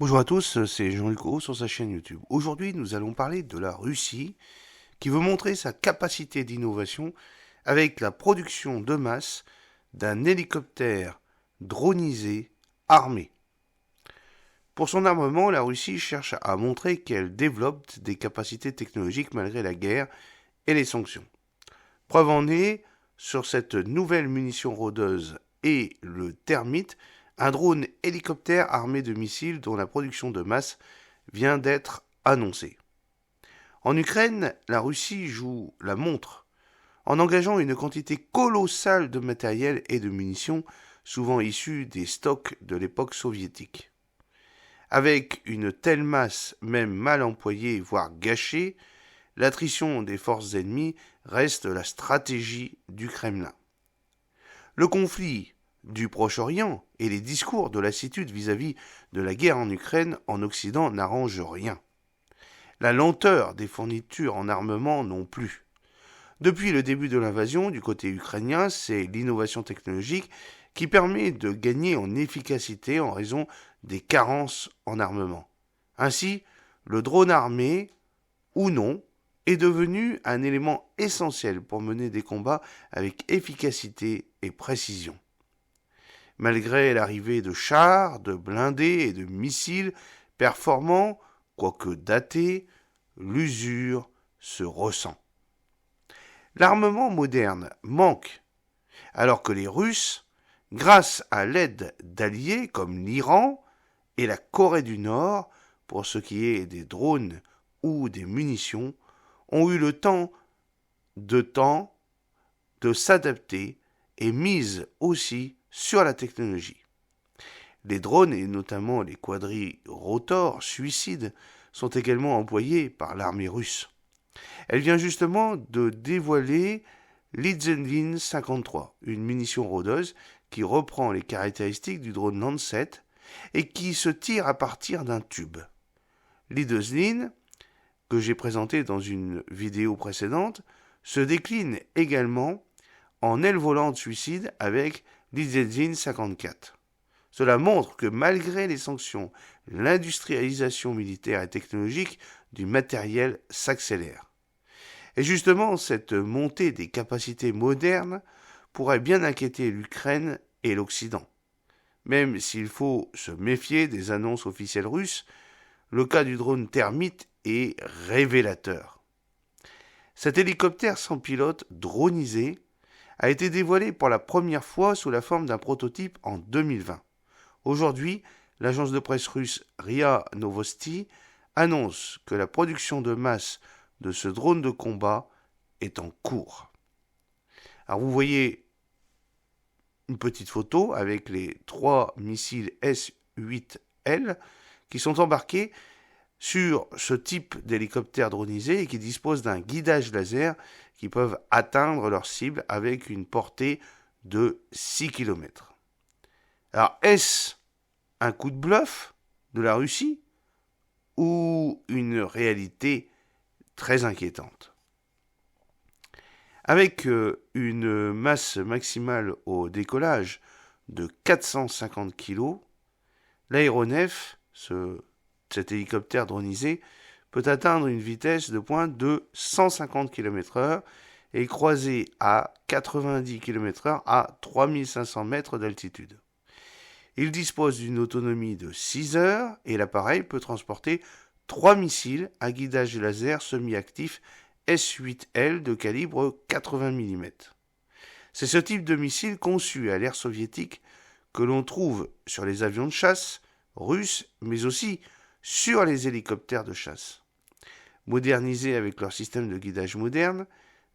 Bonjour à tous, c'est Jean-Luc Haut sur sa chaîne YouTube. Aujourd'hui, nous allons parler de la Russie qui veut montrer sa capacité d'innovation avec la production de masse d'un hélicoptère dronisé armé. Pour son armement, la Russie cherche à montrer qu'elle développe des capacités technologiques malgré la guerre et les sanctions. Preuve en est, sur cette nouvelle munition rôdeuse et le Termite, un drone hélicoptère armé de missiles dont la production de masse vient d'être annoncée. En Ukraine, la Russie joue la montre en engageant une quantité colossale de matériel et de munitions, souvent issus des stocks de l'époque soviétique. Avec une telle masse, même mal employée, voire gâchée, l'attrition des forces ennemies reste la stratégie du Kremlin. Le conflit du Proche-Orient et les discours de lassitude vis-à-vis de la guerre en Ukraine en Occident n'arrangent rien. La lenteur des fournitures en armement non plus. Depuis le début de l'invasion du côté ukrainien, c'est l'innovation technologique qui permet de gagner en efficacité en raison des carences en armement. Ainsi, le drone armé, ou non, est devenu un élément essentiel pour mener des combats avec efficacité et précision. Malgré l'arrivée de chars, de blindés et de missiles performants, quoique datés, l'usure se ressent. L'armement moderne manque, alors que les Russes, grâce à l'aide d'alliés comme l'Iran et la Corée du Nord, pour ce qui est des drones ou des munitions, ont eu le temps de s'adapter et misent aussi sur la technologie. Les drones, et notamment les quadrirotors suicides, sont également employés par l'armée russe. Elle vient justement de dévoiler l'Izzendin 53, une munition rôdeuse qui reprend les caractéristiques du drone Lancet et qui se tire à partir d'un tube. L'Izzendin, que j'ai présenté dans une vidéo précédente, se décline également en aile volante suicide avec l'Izzendin 54. Cela montre que malgré les sanctions, l'industrialisation militaire et technologique du matériel s'accélère. Et justement, cette montée des capacités modernes pourrait bien inquiéter l'Ukraine et l'Occident. Même s'il faut se méfier des annonces officielles russes, le cas du drone Termite est révélateur. Cet hélicoptère sans pilote dronisé a été dévoilé pour la première fois sous la forme d'un prototype en 2020. Aujourd'hui, l'agence de presse russe RIA Novosti annonce que la production de masse de ce drone de combat est en cours. Alors vous voyez une petite photo avec les 3 missiles S-8L qui sont embarqués sur ce type d'hélicoptère dronisé et qui disposent d'un guidage laser qui peuvent atteindre leur cible avec une portée de 6 km. Alors est-ce un coup de bluff de la Russie ou une réalité très inquiétante? Avec une masse maximale au décollage de 450 kg, l'aéronef, cet hélicoptère dronisé, peut atteindre une vitesse de pointe de 150 km/h et croiser à 90 km/h à 3500 mètres d'altitude. Il dispose d'une autonomie de 6 heures et l'appareil peut transporter 3 missiles à guidage laser semi-actif S-8L de calibre 80 mm. C'est ce type de missile conçu à l'ère soviétique que l'on trouve sur les avions de chasse russes, mais aussi sur les hélicoptères de chasse. Modernisés avec leur système de guidage moderne,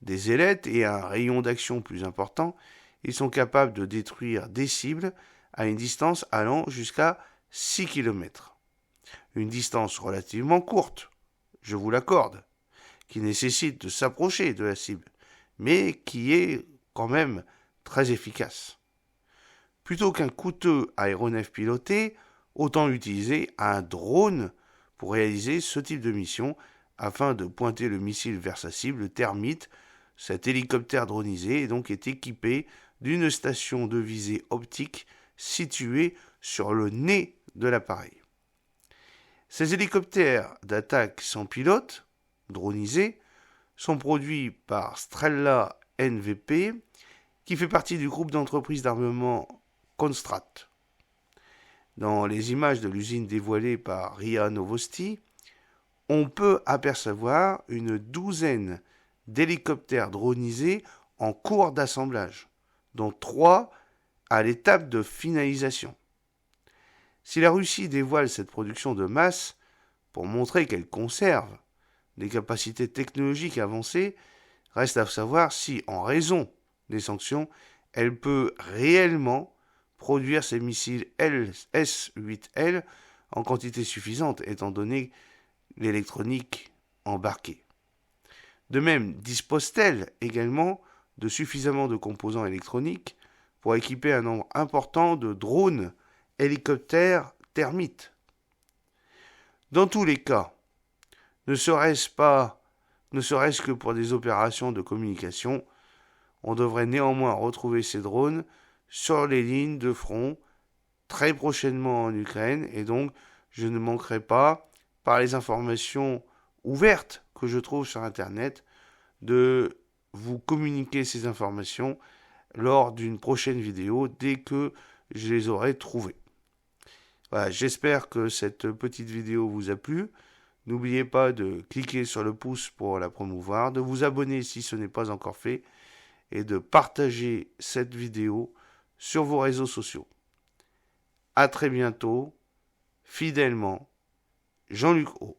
des ailettes et un rayon d'action plus important, ils sont capables de détruire des cibles à une distance allant jusqu'à 6 km. Une distance relativement courte, je vous l'accorde, qui nécessite de s'approcher de la cible, mais qui est quand même très efficace. Plutôt qu'un coûteux aéronef piloté, autant utiliser un drone pour réaliser ce type de mission afin de pointer le missile vers sa cible, le Termite. Cet hélicoptère dronisé donc est équipé d'une station de visée optique située sur le nez de l'appareil. Ces hélicoptères d'attaque sans pilote, dronisés, sont produits par Strela NVP, qui fait partie du groupe d'entreprises d'armement Konstrat. Dans les images de l'usine dévoilées par RIA Novosti, on peut apercevoir une douzaine d'hélicoptères dronisés en cours d'assemblage, dont 3 à l'étape de finalisation. Si la Russie dévoile cette production de masse pour montrer qu'elle conserve des capacités technologiques avancées, reste à savoir si, en raison des sanctions, elle peut réellement produire ces missiles S-8L en quantité suffisante, étant donné l'électronique embarquée. De même, dispose-t-elle également de suffisamment de composants électroniques pour équiper un nombre important de drones hélicoptères termites. Dans tous les cas, ne serait-ce que pour des opérations de communication, on devrait néanmoins retrouver ces drones sur les lignes de front très prochainement en Ukraine, et donc je ne manquerai pas, par les informations ouvertes que je trouve sur Internet, de vous communiquer ces informations lors d'une prochaine vidéo dès que je les aurai trouvées. Voilà, j'espère que cette petite vidéo vous a plu. N'oubliez pas de cliquer sur le pouce pour la promouvoir, de vous abonner si ce n'est pas encore fait et de partager cette vidéo sur vos réseaux sociaux. À très bientôt, fidèlement, Jean-Luc O.